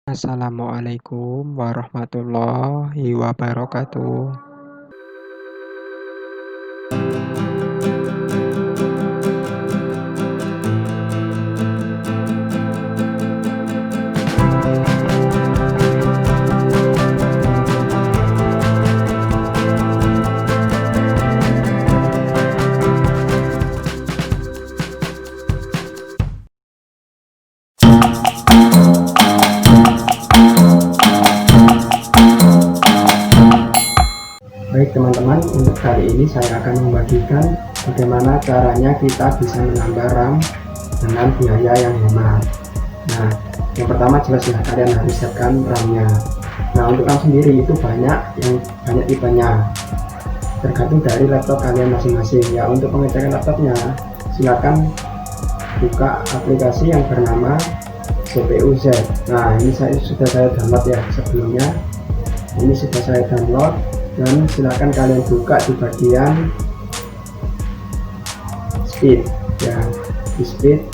Assalamualaikum warahmatullahi wabarakatuh. Baik teman-teman, untuk kali ini saya akan membagikan bagaimana caranya kita bisa menambah RAM dengan biaya yang hemat. Nah, yang pertama jelas ya, kalian harus siapkan RAM-nya. Nah, untuk RAM sendiri itu banyak tipenya, tergantung dari laptop kalian masing-masing ya. Untuk pengecekan laptopnya, silakan buka aplikasi yang bernama CPU Z. Nah, ini sudah saya download ya sebelumnya. Ini sudah saya download, dan silakan kalian buka di bagian speed ya. Di speed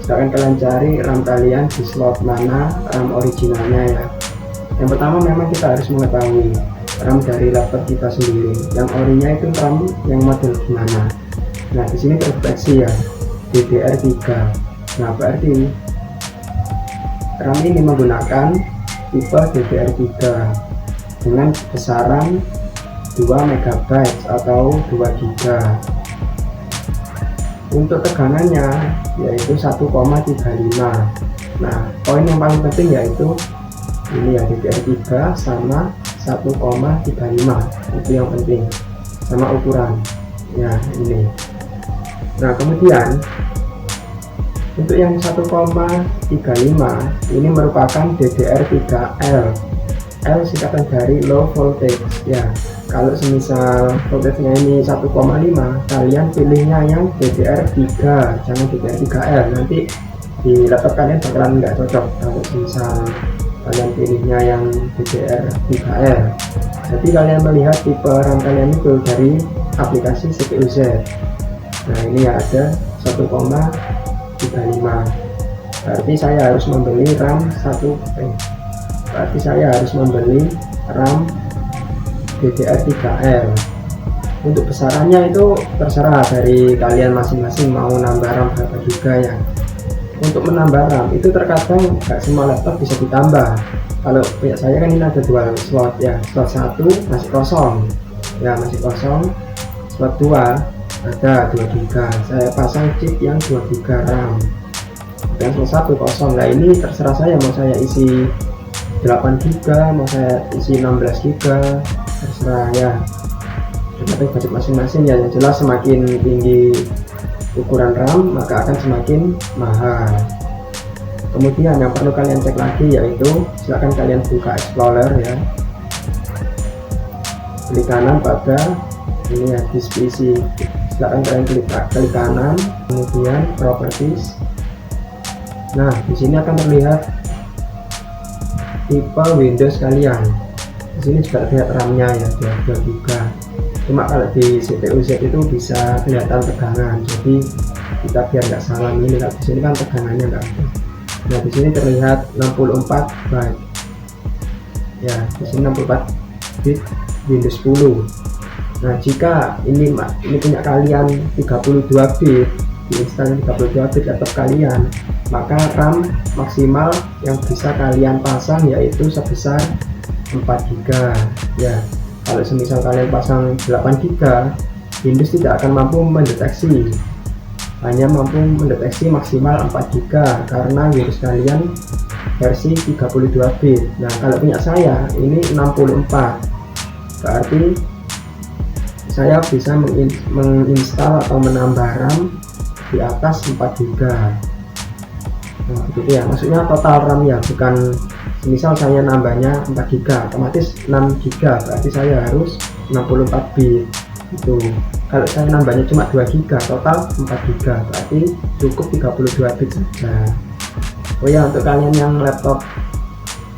silakan kalian cari RAM kalian di slot mana RAM originalnya ya. Yang pertama memang kita harus mengetahui RAM dari laptop kita sendiri, yang orinya itu RAM yang model gimana. Nah, di sini terdeteksi ya DDR3. Nah, berarti RAM ini menggunakan tipe DDR3 dengan besaran 2 MB atau 2 GB. Untuk tegangannya yaitu 1,35. Nah, poin yang paling penting yaitu ini ya, DDR3 sama 1,35, itu yang penting, sama ukuran ya ini. Nah, kemudian untuk yang 1,35 ini merupakan DDR3L. L singkatan dari low voltage ya. Kalau semisal voltage-nya ini 1,5, kalian pilihnya yang DDR3, jangan DDR3L. Nanti di laptop kalian bakalan nggak cocok kalau semisal kalian pilihnya yang DDR3L. Jadi kalian melihat tipe RAM kalian itu dari aplikasi CPU Z. Nah, ini ya ada 1,35. Berarti saya harus membeli RAM berarti saya harus membeli RAM DDR3L. Untuk besarannya itu terserah dari kalian masing-masing mau nambah RAM berapa juga ya. Untuk menambah RAM itu terkadang nggak semua laptop bisa ditambah. Kalau punya saya kan ini ada dua slot ya, slot 1 masih kosong ya, masih kosong. Slot 2 ada 2 GB, saya pasang chip yang 2 GB RAM, dan slot 1 kosong. Nah, ini terserah saya mau saya isi 8 GB, mau saya isi 16 GB, terserah ya, tergantung budget masing-masing ya. Yang jelas semakin tinggi ukuran RAM maka akan semakin mahal. Kemudian yang perlu kalian cek lagi yaitu silakan kalian buka Explorer ya, klik kanan pada ini ya, disk PC. Silakan kalian klik kanan, kemudian Properties. Nah, di sini akan terlihat tipe Windows kalian. Di sini juga terlihat RAM-nya ya, 2 GB. Cuma kalau di CPU Z itu bisa kelihatan tegangan. Jadi kita biar nggak salah ini, kalau di sini kan tegangannya nggak ada. Nah, di sini terlihat 64 byte. Ya, di sini 64 bit Windows 10. Nah, jika ini punya kalian 32 bit, diinstal 32 bit laptop kalian, maka RAM maksimal yang bisa kalian pasang yaitu sebesar 4 GB ya. Kalau semisal kalian pasang 8 GB, Windows tidak akan mampu mendeteksi, hanya mampu mendeteksi maksimal 4 GB karena Windows kalian versi 32 bit. Nah, kalau punya saya ini 64, berarti saya bisa menginstal atau menambah RAM di atas 4 GB. Nah, begitu ya, maksudnya total RAM ya, bukan misal saya nambahnya 4 GB otomatis 6 GB, berarti saya harus 64 bit itu. Kalau saya nambahnya cuma 2 GB, total 4 GB, berarti cukup 32 bit saja. Oh ya, untuk kalian yang laptop,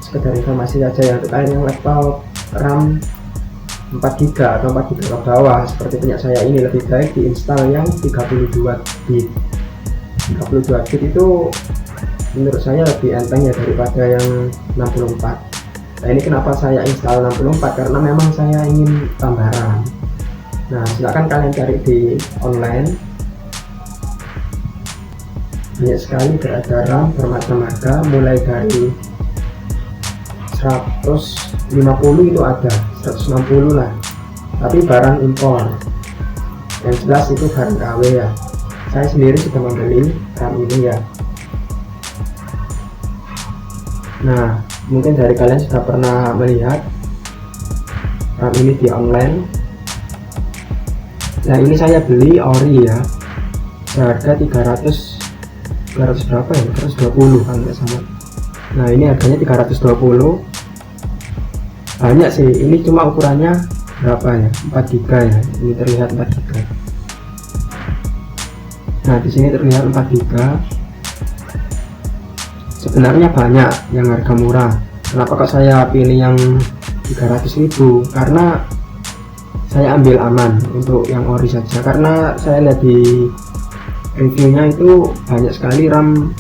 sekedar informasi saja ya, untuk kalian yang laptop RAM 4 GB atau 4 GB ke bawah seperti punya saya ini, lebih baik diinstal yang 32 bit. 32 bit itu menurut saya lebih enteng ya daripada yang 64. Nah ini kenapa saya install 64, karena memang saya ingin tambah RAM. Nah silahkan kalian cari di online, banyak sekali beragam RAM bermacam harga, mulai dari 150 itu ada, 160 lah, tapi barang impor, yang jelas itu barang KW ya. Saya sendiri sudah membeli RAM ini ya. Nah mungkin dari kalian sudah pernah melihat RAM ini di online. Nah ini saya beli ori ya, seharga 300 berapa ya, 320 kalau nggak salah. Nah ini harganya 320, banyak sih, ini cuma ukurannya berapa ya, 4 GB ya, ini terlihat 4 GB. Nah di sini terlihat 4 GB. Sebenarnya banyak yang harga murah. Kenapa kok saya pilih yang 300.000? Karena saya ambil aman untuk yang ori saja, karena saya lihat di reviewnya itu banyak sekali RAM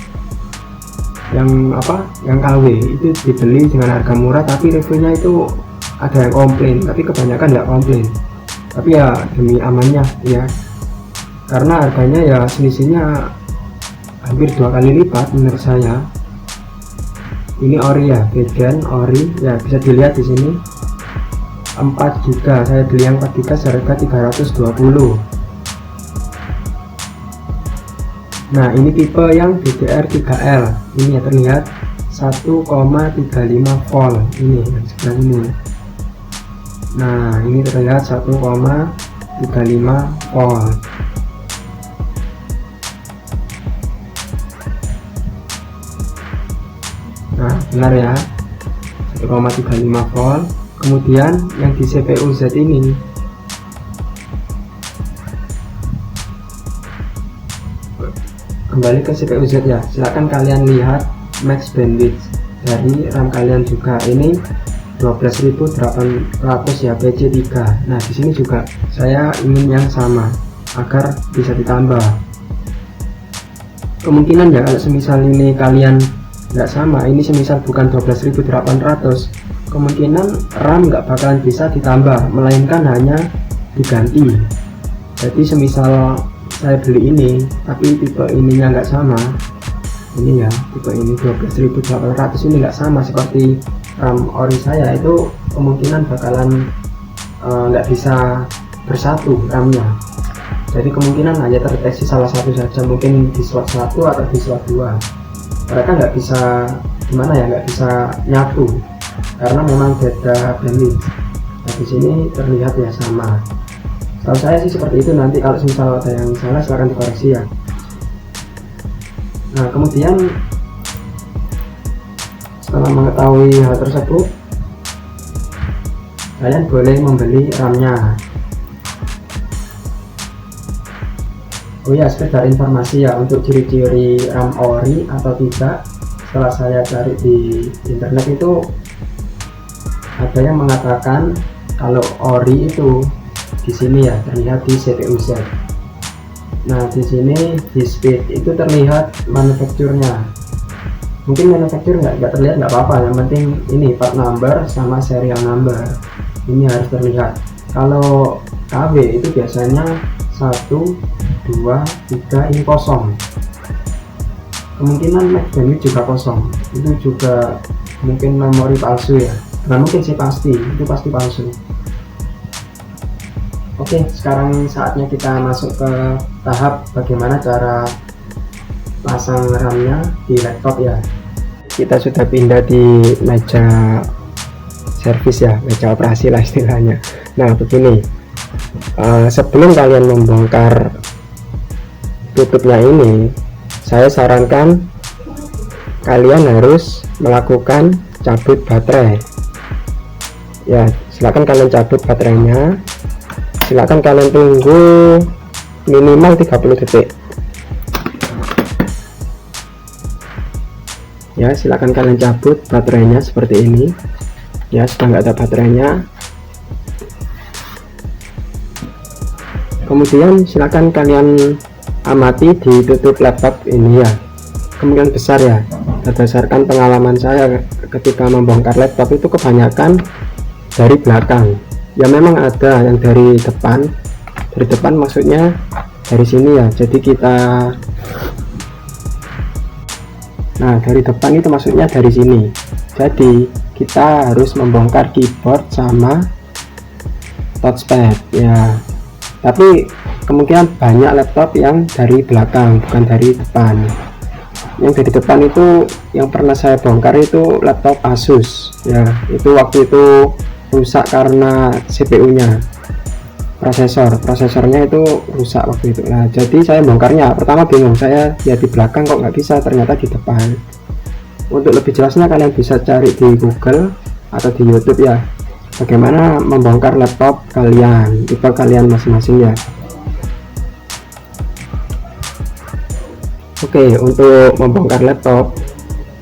yang KW itu dibeli dengan harga murah, tapi reviewnya itu ada yang komplain, tapi kebanyakan nggak komplain. Tapi ya demi amannya ya, karena harganya ya selisihnya hampir 2 kali lipat menurut saya. Ini ori ya, Vegan ori ya, bisa dilihat di sini 4 GB. Saya beli yang 4 GB seharga 320. Nah ini tipe yang DDR3L, ini ya terlihat 1,35 volt, ini yang sebelah ini. Nah ini terlihat 1,35 volt. Nah benar ya, 1,35 volt. Kemudian yang di CPU Z ini, kembali ke CPU Z ya, silahkan kalian lihat max bandwidth dari RAM kalian juga. Ini 12.800 ya, PC3. Nah di sini juga saya ingin yang sama agar bisa ditambah. Kemungkinan ya kalau semisal ini kalian nggak sama, ini semisal bukan 12.800, kemungkinan RAM nggak bakalan bisa ditambah, melainkan hanya diganti. Jadi semisal saya beli ini tapi tipe ininya nggak sama, ini ya tipe ini 12.800 ini nggak sama seperti RAM ori saya, itu kemungkinan bakalan nggak bisa bersatu RAM-nya. Jadi kemungkinan hanya terdeteksi salah satu saja, mungkin di slot 1 atau di slot 2. Mereka nggak bisa gimana ya, nggak bisa nyatu karena memang beda bandwidth. Nah di sini terlihat ya sama. Kalau saya sih seperti itu, nanti kalau misal ada yang salah silahkan dikoreksi ya. Nah kemudian setelah mengetahui hal tersebut, kalian boleh membeli RAM-nya. Oh ya, sekedar informasi ya, untuk ciri-ciri RAM ori atau tidak, setelah saya cari di internet itu ada yang mengatakan kalau ori itu di sini ya terlihat di CPU Z. Nah di sini di speed itu terlihat manufacturernya. Mungkin manufacturer nggak terlihat, nggak apa-apa, yang penting ini part number sama serial number ini harus terlihat. Kalau KW itu biasanya 1, 2, 3 ini kosong, kemungkinan max bandwidth juga kosong, itu juga mungkin memori palsu ya, nggak mungkin sih, pasti itu pasti palsu. Oke, sekarang saatnya kita masuk ke tahap bagaimana cara pasang RAM-nya di laptop ya. Kita sudah pindah di meja servis ya, meja operasi lah istilahnya. Nah begini, sebelum kalian membongkar tutupnya ini, saya sarankan kalian harus melakukan cabut baterai ya. Silakan kalian cabut baterainya, silakan kalian tunggu minimal 30 detik ya. Silakan kalian cabut baterainya seperti ini ya, sudah nggak ada baterainya. Kemudian silakan kalian amati di tutup laptop ini ya, kemungkinan besar ya, berdasarkan pengalaman saya ketika membongkar laptop itu kebanyakan dari belakang. Ya memang ada yang dari depan maksudnya dari sini ya. Jadi dari depan itu maksudnya dari sini. Jadi kita harus membongkar keyboard sama touchpad ya. Tapi kemungkinan banyak laptop yang dari belakang, bukan dari depan. Yang dari depan itu yang pernah saya bongkar itu laptop Asus ya. Itu waktu itu rusak karena CPU-nya, prosesornya itu rusak waktu itu. Nah, jadi saya bongkarnya pertama bingung, saya lihat di belakang kok nggak bisa, ternyata di depan. Untuk lebih jelasnya kalian bisa cari di Google atau di YouTube ya, bagaimana membongkar laptop kalian, tipe kalian masing-masing ya. Oke, untuk membongkar laptop,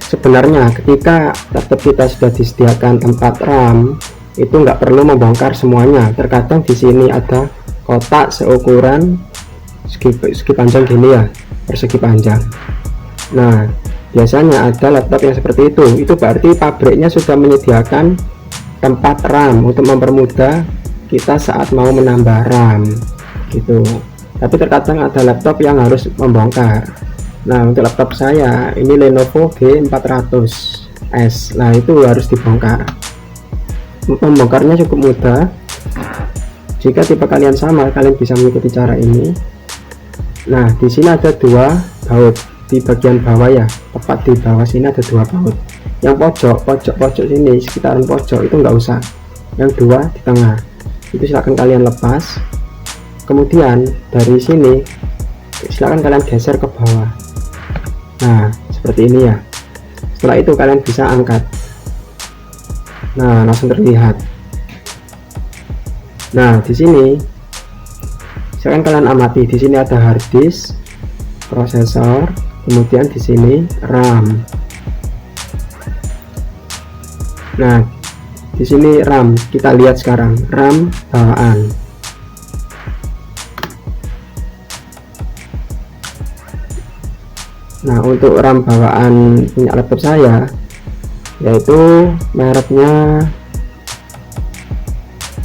sebenarnya ketika laptop kita sudah disediakan tempat RAM, itu nggak perlu membongkar semuanya. Terkadang di sini ada kotak seukuran segi panjang gini ya, persegi panjang. Nah, biasanya ada laptop yang seperti itu berarti pabriknya sudah menyediakan tempat RAM untuk mempermudah kita saat mau menambah RAM gitu. Tapi terkadang ada laptop yang harus membongkar. Nah, untuk laptop saya ini Lenovo G400S. Nah, itu harus dibongkar. Membongkarnya cukup mudah. Jika tipe kalian sama, kalian bisa mengikuti cara ini. Nah, di sini ada 2 baut di bagian bawah ya, tepat di bawah sini ada 2 baut. Yang pojok sini, sekitaran pojok itu nggak usah. Yang 2 di tengah itu silahkan kalian lepas. Kemudian dari sini silahkan kalian geser ke bawah. Nah, seperti ini ya. Setelah itu kalian bisa angkat. Nah, langsung terlihat. Nah, di sini silakan kalian amati. Di sini ada hard disk, prosesor, kemudian di sini RAM. Nah, di sini RAM. Kita lihat sekarang RAM bawaan. Nah, untuk RAM bawaan punya laptop saya, yaitu mereknya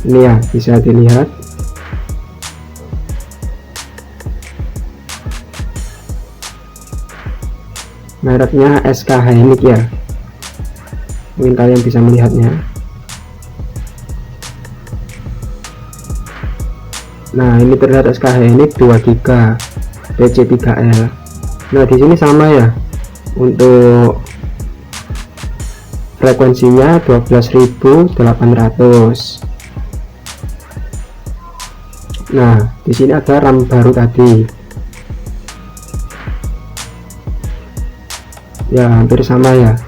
ini ya, bisa dilihat mereknya SK Hynix ya, mungkin kalian bisa melihatnya. Nah, ini terlihat SK Hynix 2GB DC3L. Nah, di sini sama ya, untuk frekuensinya 12.800. Nah, di sini ada RAM baru tadi. Ya, hampir sama ya.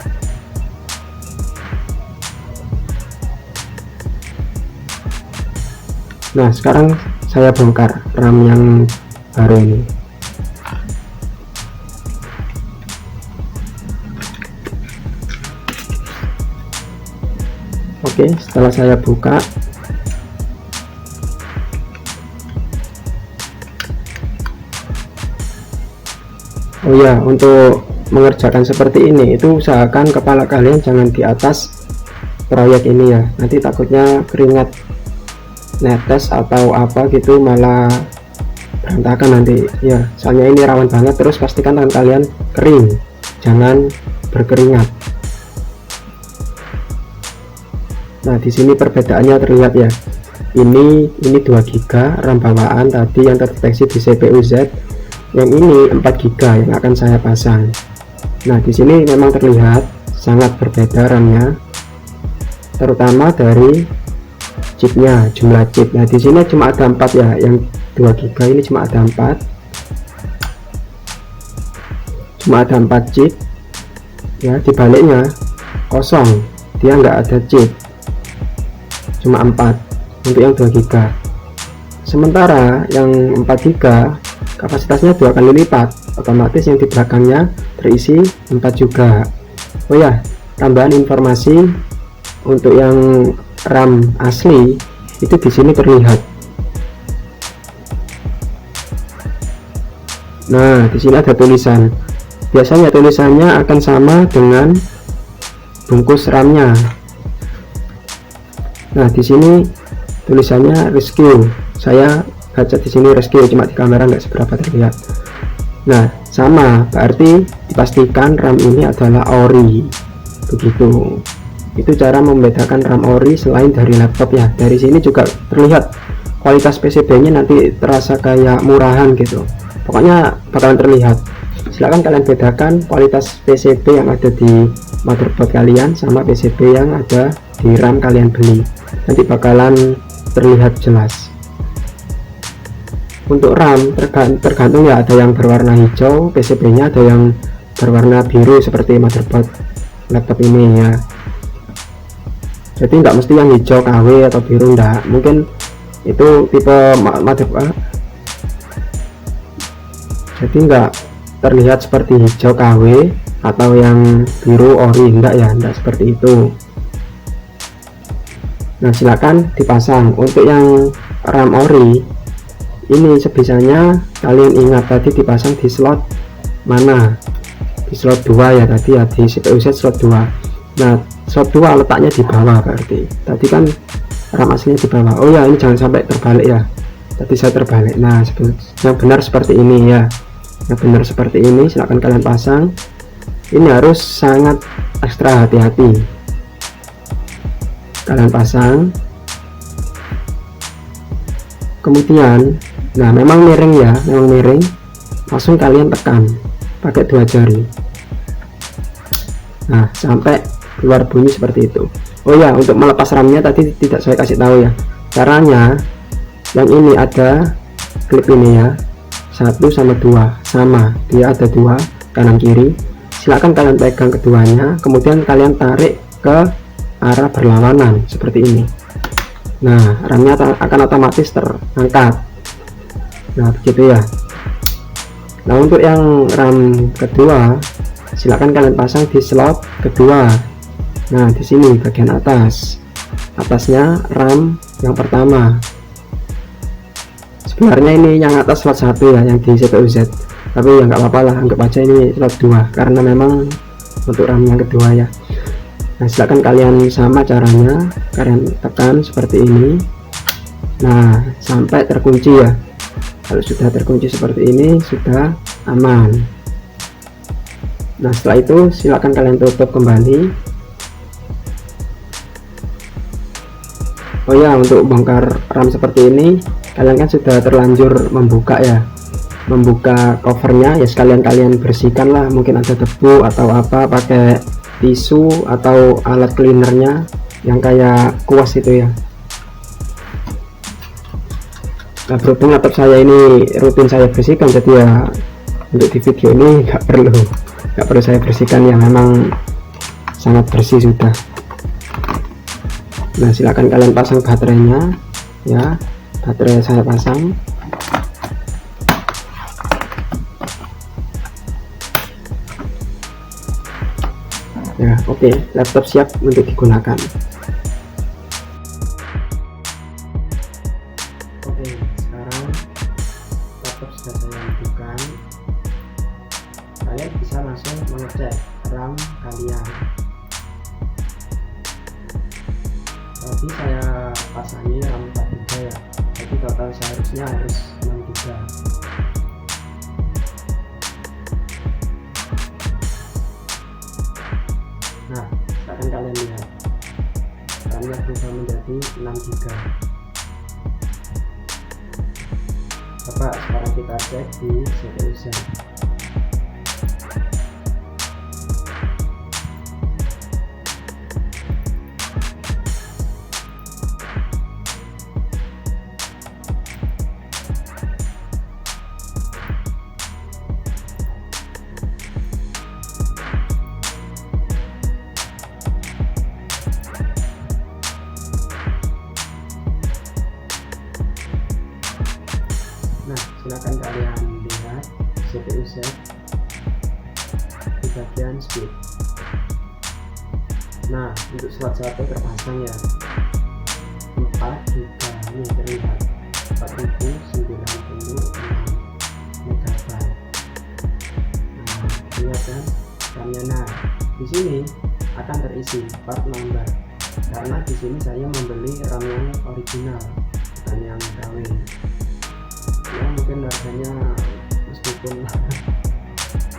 Nah, sekarang saya bongkar RAM yang baru ini. Oke, setelah saya buka, oh ya, untuk mengerjakan seperti ini itu usahakan kepala kalian jangan di atas proyek ini ya, nanti takutnya keringat netes atau apa gitu malah berantakan nanti ya. Soalnya ini rawan banget, terus pastikan tangan kalian kering, jangan berkeringat. Nah, di sini perbedaannya terlihat ya. Ini 2GB RAM bawaan tadi yang terdeteksi di CPU Z. Yang ini 4GB yang akan saya pasang. Nah, di sini memang terlihat sangat berbeda RAM-nya, terutama dari chipnya, jumlah chip. Nah, di sini cuma ada 4 ya, yang 2GB ini cuma ada 4. Cuma ada 4 chip. Ya, dibaliknya kosong, dia nggak ada chip. Cuma 4 untuk yang 2GB. Sementara yang 4GB kapasitasnya 2 kali lipat, otomatis yang di belakangnya terisi 4 juga. Oh ya, tambahan informasi untuk yang RAM asli itu di sini terlihat. Nah, di sini ada tulisan biasanya tulisannya akan sama dengan bungkus RAM-nya. Nah, di sini tulisannya rescue. Saya baca di sini rescue, cuma di kamera nggak seberapa terlihat. Nah, sama, berarti dipastikan RAM ini adalah ori. Begitu. Itu cara membedakan RAM ori selain dari laptop ya. Dari sini juga terlihat kualitas PCB-nya nanti terasa kayak murahan gitu. Pokoknya bakalan terlihat. Silahkan kalian bedakan kualitas PCB yang ada di motherboard kalian sama PCB yang ada di RAM kalian beli. Nanti bakalan terlihat jelas. Untuk RAM tergantung ya, ada yang berwarna hijau PCB-nya, ada yang berwarna biru seperti motherboard laptop ini ya. Jadi nggak mesti yang hijau KW atau biru, enggak. Mungkin itu tipe motherboard. Jadi nggak terlihat seperti hijau KW atau yang biru ori, enggak ya, enggak seperti itu. Nah, silakan dipasang. Untuk yang RAM ori ini sebisanya kalian ingat tadi dipasang di slot mana, di slot 2 ya tadi ya, di CPU Z slot 2. Nah, slot 2 letaknya di bawah, berarti tadi kan RAM aslinya di bawah. Oh ya, ini jangan sampai terbalik ya, tadi saya terbalik. Nah, yang benar seperti ini ya, yang benar seperti ini. Silahkan kalian pasang. Ini harus sangat ekstra hati-hati kalian pasang. Kemudian, nah memang miring ya, memang miring, langsung kalian tekan pakai 2 jari. Nah, sampai keluar bunyi seperti itu. Oh ya, untuk melepas RAM-nya tadi tidak saya kasih tahu ya. Caranya yang ini ada klip ini ya, 1 sama 2 sama, dia ada 2 kanan kiri. Silakan kalian pegang keduanya, kemudian kalian tarik ke arah berlawanan seperti ini. Nah, RAM-nya akan otomatis terangkat. Nah, begitu ya. Nah, untuk yang RAM kedua, silakan kalian pasang di slot kedua. Nah, di sini bagian atas, atasnya RAM yang pertama. Sebenarnya ini yang atas slot 1 ya, yang di CPU Z. Tapi ya nggak apa-apa lah, anggap aja ini slot 2 karena memang untuk RAM yang kedua ya. Nah, silakan kalian sama caranya, kalian tekan seperti ini. Nah, sampai terkunci ya. Kalau sudah terkunci seperti ini, sudah aman. Nah, setelah itu silakan kalian tutup kembali. Oh ya, untuk bongkar RAM seperti ini, kalian kan sudah terlanjur membuka ya, membuka covernya ya, sekalian kalian bersihkan lah, mungkin ada debu atau apa, pakai tisu atau alat cleanernya yang kayak kuas itu ya. Nah, berhubung laptop saya ini rutin saya bersihkan, jadi ya untuk di video ini nggak perlu saya bersihkan ya, memang sangat bersih sudah. Nah, silakan kalian pasang baterainya ya, baterai saya pasang. Ya, oke, laptop siap untuk digunakan. Oke, sekarang laptop sudah saya hidupkan. Kalian bisa langsung mengecek RAM kalian. Tadi saya pasangi RAM 4 GB ya, jadi total seharusnya harus 6 GB. Nah, akan kalian lihat RAM-nya berubah menjadi 6 GB. Coba sekarang kita cek di CPU Z. Nah, silakan kalian lihat CPU Z di bagian speed. Nah, untuk slot 1 terpasang ya, 4 GB, ini terlihat 4096 MB. Nah, lihat kan RAM-nya. Nah, di sini akan terisi part number karena di sini saya membeli RAM yang original bukan yang KW. Ya mungkin harganya meskipun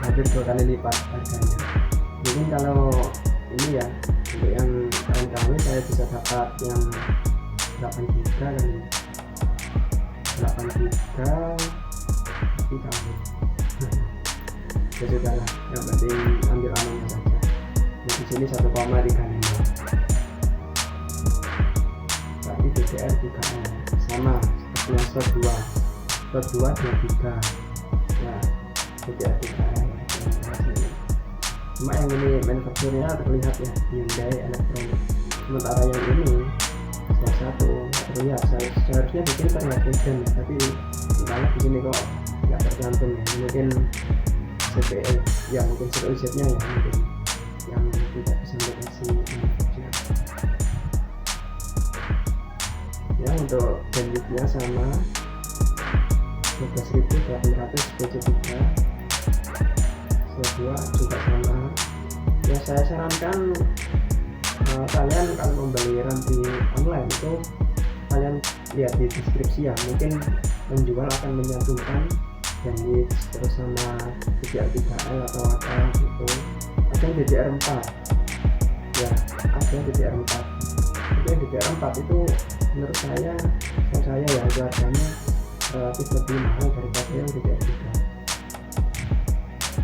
hampir 2 kali lipat harganya. Mungkin kalau ini ya untuk yang RAM KW saya bisa dapat yang 8 GB kan ya. 8 GB di KW. Ya sudah lah, yang penting ambil amannya saja. Nah, di sini 1,35. Berarti DDR 3L sama seperti yang slot 2 2 ya DDR 3L. Cuma yang ini manufakturnya terlihat ya Hyundai Electronic, sementara yang ini salah satu terlihat seharusnya bikin terlihat beda ya, tapi entahlah di sini kok nggak tercantum ya. Mungkin CPE ya, mungkin CPE-nya ya mungkin yang tidak bisa mendeteksi manufaktur. Ya untuk bandwidthnya sama 12.800 PC3, slot 2 juga sama. Ya saya sarankan kalian kalau membeli RAM di online itu kalian lihat di deskripsi ya, mungkin penjual akan menyantumkan bandwidth terus sama DDR 3L atau apa gitu. Ada yang DDR4 ya, ada yang DDR4. Tapi yang DDR4 itu menurut saya ya itu harganya relatif lebih mahal daripada yang DDR3.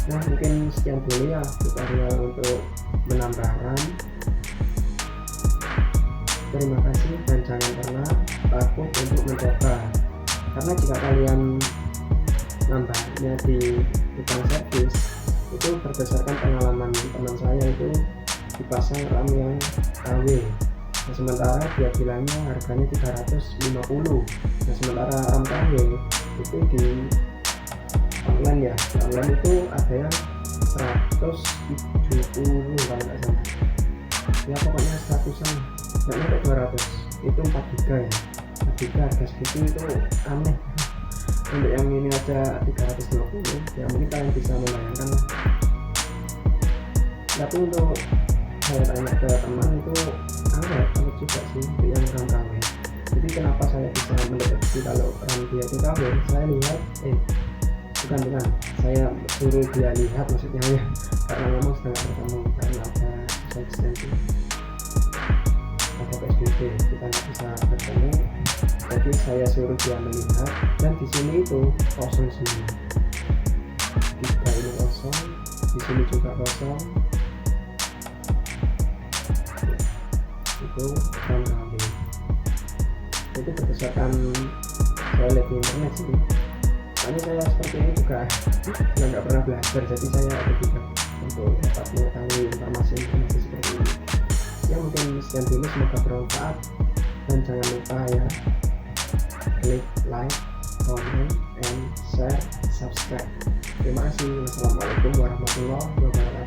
Nah mungkin sekian dulu ya tutorial untuk menambah RAM. Terima kasih dan jangan pernah takut untuk mencoba, karena jika kalian nambahnya di tukang servis itu berdasarkan pengalaman teman saya itu dipasang RAM yang KW. Nah, sementara dia bilangnya harganya 350. Nah sementara RAM KW itu di online ya, di online itu ada yang 170 kalau nggak salah ya, pokoknya 100an, nggak nyampe 200, itu 4 GB ya. 4 GB harga segitu itu aneh. Untuk yang ini aja 320 ya, mungkin kalian bisa membayangkan lah. Tapi untuk saya tanya ke teman itu aneh juga sih untuk yang RAM KW. Jadi kenapa saya bisa mendeteksi kalau RAM dia itu KW? Saya lihat bukan saya suruh dia lihat maksudnya ya, karena memang sedang bertemu karena ada social distancing, ada PSBB, kita nggak bisa bertemu. Jadi saya suruh dia melihat, dan di sini itu kosong semua. 3 ini kosong, di sini juga kosong. Itu RAM KW. Itu berdasarkan saya lihat di internet sih. Soalnya saya seperti ini juga nggak pernah belajar, jadi saya tidak untuk dapat mengetahui informasi seperti ini. Ya mungkin sekian dulu, semoga bermanfaat, dan jangan lupa ya klik like, comment, and share, subscribe. Terima kasih. Wassalamualaikum warahmatullahi wabarakatuh.